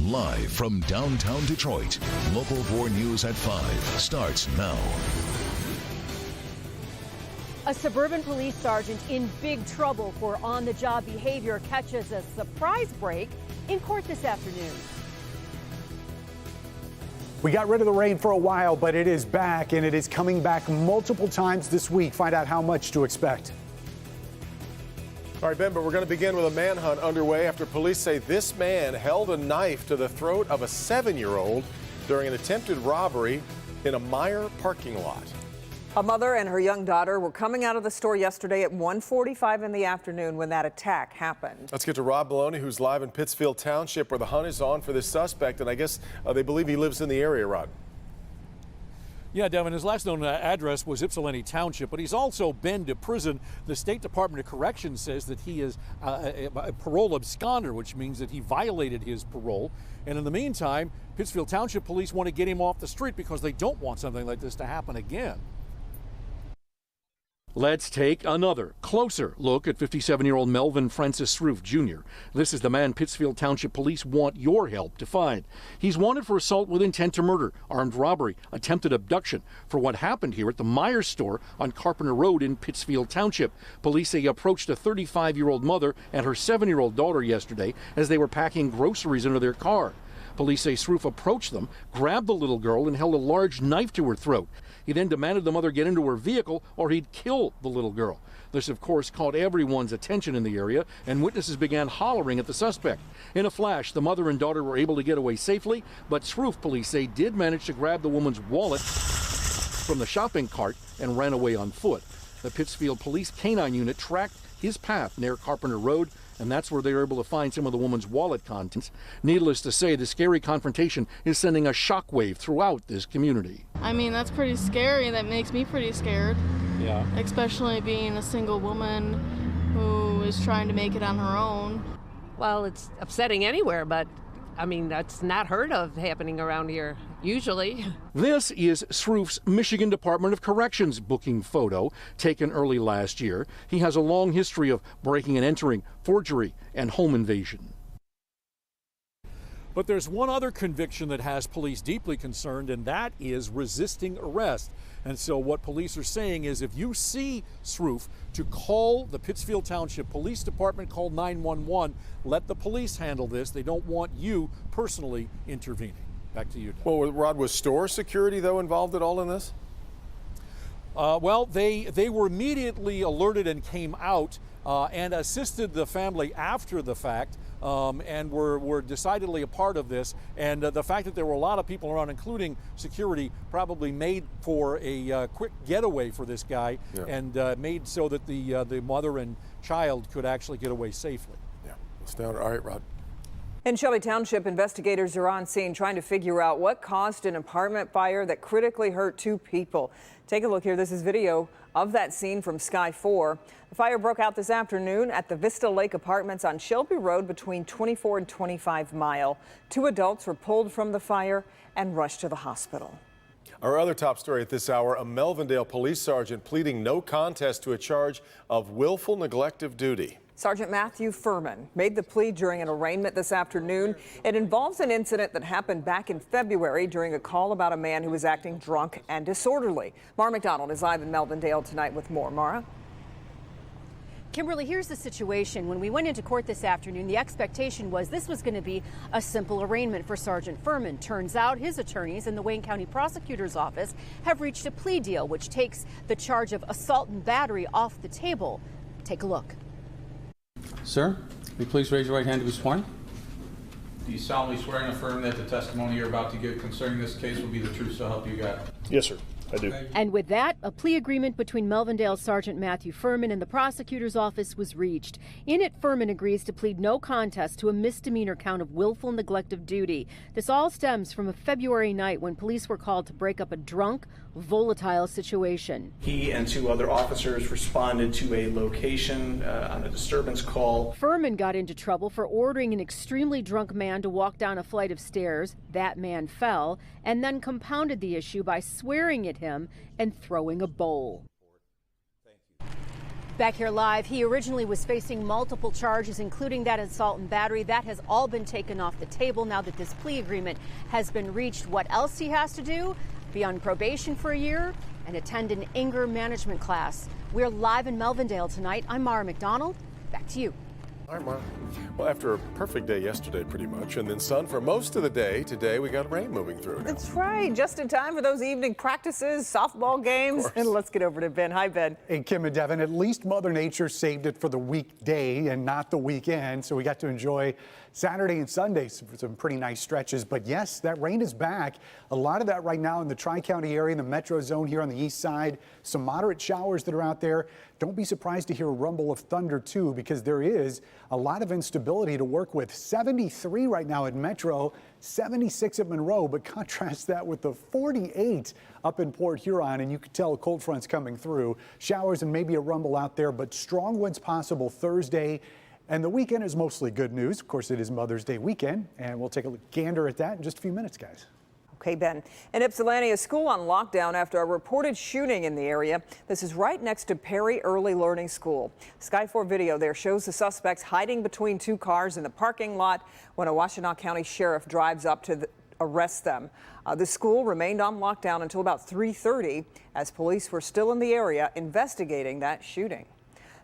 Live from downtown Detroit, Local 4 News at 5 starts now. A suburban police sergeant in big trouble for on-the-job behavior catches a surprise break in court this afternoon. We got rid of the rain for a while, but it is back, and it is coming back multiple times this week. Find out how much to expect. All right, Ben, but we're going to begin with a manhunt underway after police say this man held a knife to the throat of a 7-year-old during an attempted robbery in a Meijer parking lot. A mother and her young daughter were coming out of the store yesterday at 1:45 in the afternoon when that attack happened. Let's get to Rob Maloney, who's live in Pittsfield Township, where the hunt is on for this suspect, and I guess they believe he lives in the area, Rod. Yeah, Devin, his last known address was Ypsilanti Township, but he's also been to prison. The State Department of Corrections says that he is a parole absconder, which means that he violated his parole. And in the meantime, Pittsfield Township police want to get him off the street because they don't want something like this to happen again. Let's take another closer look at 57-year-old Melvin Francis Sroof Jr. This is the man Pittsfield Township police want your help to find. He's wanted for assault with intent to murder, armed robbery, attempted abduction for what happened here at the Meijer store on Carpenter Road in Pittsfield Township. Police say he approached a 35-year-old mother and her 7-year-old daughter yesterday as they were packing groceries into their car. Police say Sroof approached them, grabbed the little girl, and held a large knife to her throat. He then demanded the mother get into her vehicle or he'd kill the little girl. This, of course, caught everyone's attention in the area, and witnesses began hollering at the suspect. In a flash, the mother and daughter were able to get away safely, but Sroof, police say, did manage to grab the woman's wallet from the shopping cart and ran away on foot. The Pittsfield Police Canine Unit tracked his path near Carpenter Road, and that's where they were able to find some of the woman's wallet contents. Needless to say, the scary confrontation is sending a shockwave throughout this community. I mean, that's pretty scary. That makes me pretty scared. Yeah. Especially being a single woman who is trying to make it on her own. Well, it's upsetting anywhere, but I mean, that's not heard of happening around here, usually. This is Sroof's Michigan Department of Corrections booking photo taken early last year. He has a long history of breaking and entering, forgery, and home invasion. But there's one other conviction that has police deeply concerned, and that is resisting arrest. And so what police are saying is if you see Sroof, to call the Pittsfield Township Police Department, call 911, let the police handle this. They don't want you personally intervening. Back to you, Doug. Well, Rod, was store security, though, involved at all in this? Well, they were immediately alerted and came out and assisted the family after the fact. And were decidedly a part of this. And the fact that there were a lot of people around, including security, probably made for a quick getaway for this guy, yeah. And made so that the mother and child could actually get away safely. Yeah, it's down. All right, Rod. In Shelby Township, investigators are on scene trying to figure out what caused an apartment fire that critically hurt 2 people. Take a look here. This is video of that scene from Sky 4. The fire broke out this afternoon at the Vista Lake Apartments on Shelby Road between 24 and 25 Mile. 2 adults were pulled from the fire and rushed to the hospital. Our other top story at this hour, a Melvindale police sergeant pleading no contest to a charge of willful neglect of duty. Sergeant Matthew Furman made the plea during an arraignment this afternoon. It involves an incident that happened back in February during a call about a man who was acting drunk and disorderly. Mara McDonald is live in Melvindale tonight with more. Mara? Kimberly, here's the situation. When we went into court this afternoon, the expectation was this was going to be a simple arraignment for Sergeant Furman. Turns out his attorneys in the Wayne County Prosecutor's Office have reached a plea deal, which takes the charge of assault and battery off the table. Take a look. Sir, will you please raise your right hand to be sworn? Do you solemnly swear and affirm that the testimony you're about to give concerning this case will be the truth, so help you God? Yes, sir. I do. And with that, a plea agreement between Melvindale Sergeant Matthew Furman and the prosecutor's office was reached. In it, Furman agrees to plead no contest to a misdemeanor count of willful neglect of duty. This all stems from a February night when police were called to break up a drunk, volatile situation. He and 2 other officers responded to a location on a disturbance call. Furman got into trouble for ordering an extremely drunk man to walk down a flight of stairs. That man fell, and then compounded the issue by swearing at him and throwing a bowl. Back here live, he originally was facing multiple charges, including that assault and battery. That has all been taken off the table now that this plea agreement has been reached. What else he has to do? Be on probation for a year and attend an anger management class. We're live in Melvindale tonight. I'm Mara McDonald. Back to you. All right, Mara. Well, after a perfect day yesterday, pretty much, and then sun for most of the day, today we got rain moving through. That's right. Just in time for those evening practices, softball games. And let's get over to Ben. Hi, Ben. Hey, Kim and Devin, at least Mother Nature saved it for the weekday and not the weekend. So we got to enjoy Saturday and Sunday, some pretty nice stretches. But yes, that rain is back. A lot of that right now in the Tri-County area, in the metro zone here on the east side. Some moderate showers that are out there. Don't be surprised to hear a rumble of thunder, too, because there is a lot of instability to work with. 73 right now at Metro, 76 at Monroe, but contrast that with the 48 up in Port Huron, and you can tell cold front's coming through. Showers and maybe a rumble out there, but strong winds possible Thursday. And the weekend is mostly good news. Of course, it is Mother's Day weekend, and we'll take a gander at that in just a few minutes, guys. Okay, Ben. In Ypsilanti, a school on lockdown after a reported shooting in the area. This is right next to Perry Early Learning School. Sky 4 video there shows the suspects hiding between two cars in the parking lot when a Washtenaw County sheriff drives up to arrest them. The school remained on lockdown until about 3:30 as police were still in the area investigating that shooting.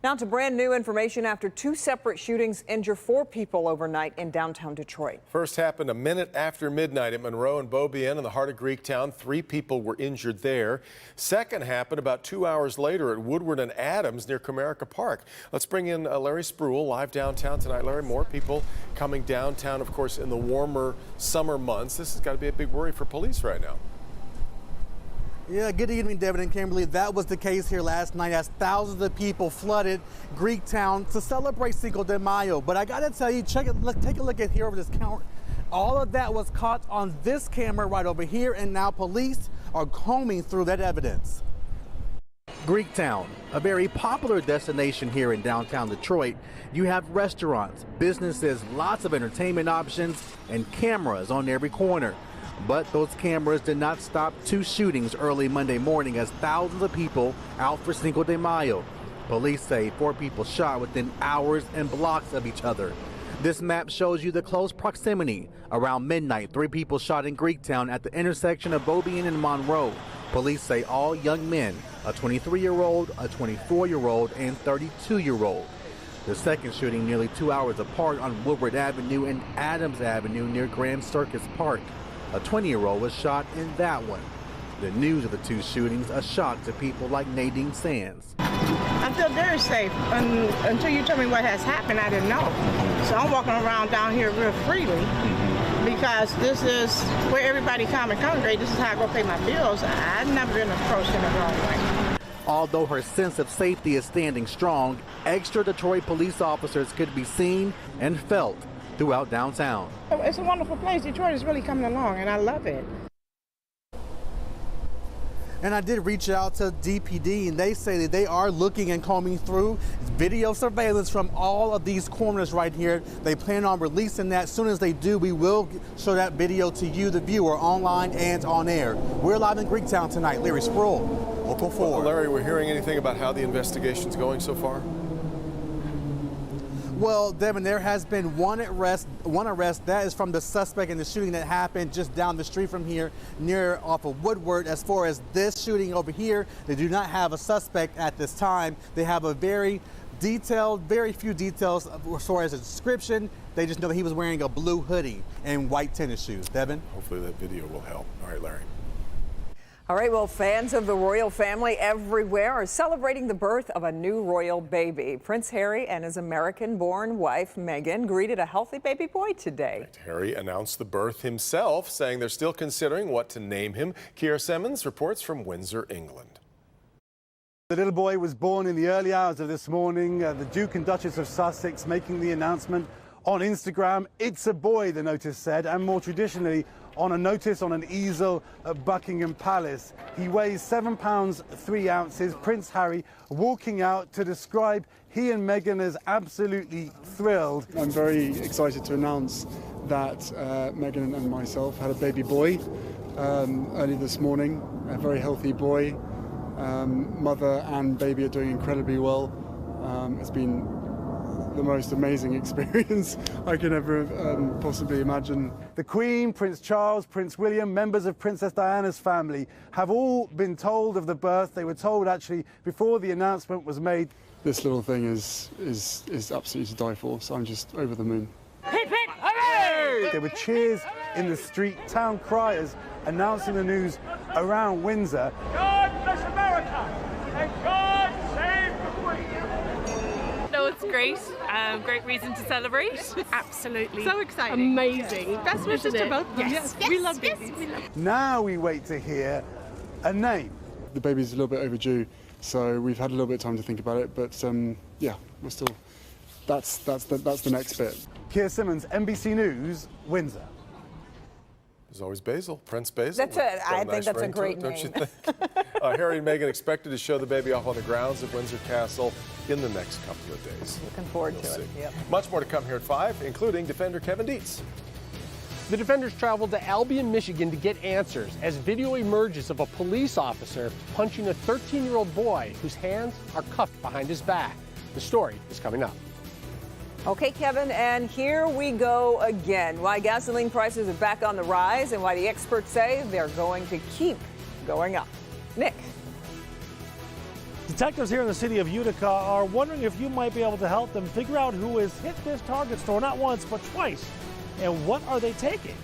Now to brand new information after two separate shootings injure 4 people overnight in downtown Detroit. First happened a minute after midnight at Monroe and Beaubien in the heart of Greektown. 3 people were injured there. Second happened about 2 hours later at Woodward and Adams near Comerica Park. Let's bring in Larry Spruill live downtown tonight. Larry, more people coming downtown, of course, in the warmer summer months. This has got to be a big worry for police right now. Yeah, good evening, Devin and Kimberly. That was the case here last night as thousands of people flooded Greektown to celebrate Cinco de Mayo. But I gotta tell you, take a look at here over this counter. All of that was caught on this camera right over here, and now police are combing through that evidence. Greektown, a very popular destination here in downtown Detroit. You have restaurants, businesses, lots of entertainment options, and cameras on every corner. But those cameras did not stop 2 shootings early Monday morning as thousands of people out for Cinco de Mayo. Police say 4 people shot within hours and blocks of each other. This map shows you the close proximity. Around midnight, 3 people shot in Greektown at the intersection of Beaubien and Monroe. Police say all young men, a 23-year-old, a 24-year-old, and 32-year-old. The second shooting nearly 2 hours apart on Woodward Avenue and Adams Avenue near Grand Circus Park. A 20-year-old was shot in that one. The news of the 2 shootings a shock to people like Nadine Sands. I feel very safe. Until you tell me what has happened, I didn't know. So I'm walking around down here real freely because this is where everybody come and congregate. This is how I go pay my bills. I've never been approached in the wrong way. Although her sense of safety is standing strong, extra Detroit police officers could be seen and felt throughout downtown. It's a wonderful place. Detroit is really coming along, and I love it. And I did reach out to DPD, and they say that they are looking and combing through video surveillance from all of these corners right here. They plan on releasing that. As soon as they do, we will show that video to you, the viewer, online and on air. We're live in Greektown tonight. Larry Spruill, Local 4. Well, Larry, we're hearing anything about how the investigation's going so far? Well, Devin, there has been one arrest. That is from the suspect in the shooting that happened just down the street from here, near off of Woodward. As far as this shooting over here, they do not have a suspect at this time. They have a very few details as far as a description. They just know that he was wearing a blue hoodie and white tennis shoes. Devin? Hopefully that video will help. All right, Larry. All right, well, fans of the royal family everywhere are celebrating the birth of a new royal baby. Prince Harry and his American-born wife, Meghan, greeted a healthy baby boy today. Right. Harry announced the birth himself, saying they're still considering what to name him. Kiera Simmons reports from Windsor, England. The little boy was born in the early hours of this morning. The Duke and Duchess of Sussex making the announcement on Instagram. It's a boy, the notice said, and more traditionally, on a notice on an easel at Buckingham Palace. He weighs 7 pounds 3 ounces. Prince Harry walking out to describe he and Meghan as absolutely thrilled. I'm very excited to announce that Meghan and myself had a baby boy early this morning, a very healthy boy. Mother and baby are doing incredibly well. It's been the most amazing experience I could ever possibly imagine. The Queen, Prince Charles, Prince William, members of Princess Diana's family have all been told of the birth. They were told actually before the announcement was made. This little thing is absolutely to die for, so I'm just over the moon. Hip, hip, hooray! There were cheers in the street, town criers announcing the news around Windsor. God bless America and God save the Queen. No, it's great. Great reason to celebrate. Absolutely. So exciting. Amazing. Best wishes to both of them. Yes. We love babies. Now we wait to hear a name. The baby's a little bit overdue, so we've had a little bit of time to think about it, but yeah, we're still, that's the next bit. Keir Simmons, NBC News, Windsor. There's always Basil, Prince Basil. That's it. Got I nice think that's a ring to great it, don't you name. think? Harry and Meghan expected to show the baby off on the grounds of Windsor Castle in the next couple of days. Looking forward to We'll it. see. Yep. Much more to come here at 5, including defender Kevin Dietz. The defenders traveled to Albion, Michigan to get answers as video emerges of a police officer punching a 13-year-old boy whose hands are cuffed behind his back. The story is coming up. Okay, Kevin, and here we go again. Why gasoline prices are back on the rise and why the experts say they're going to keep going up. Nick. Detectives here in the city of Utica are wondering if you might be able to help them figure out who has hit this Target store not once but twice. And what are they taking?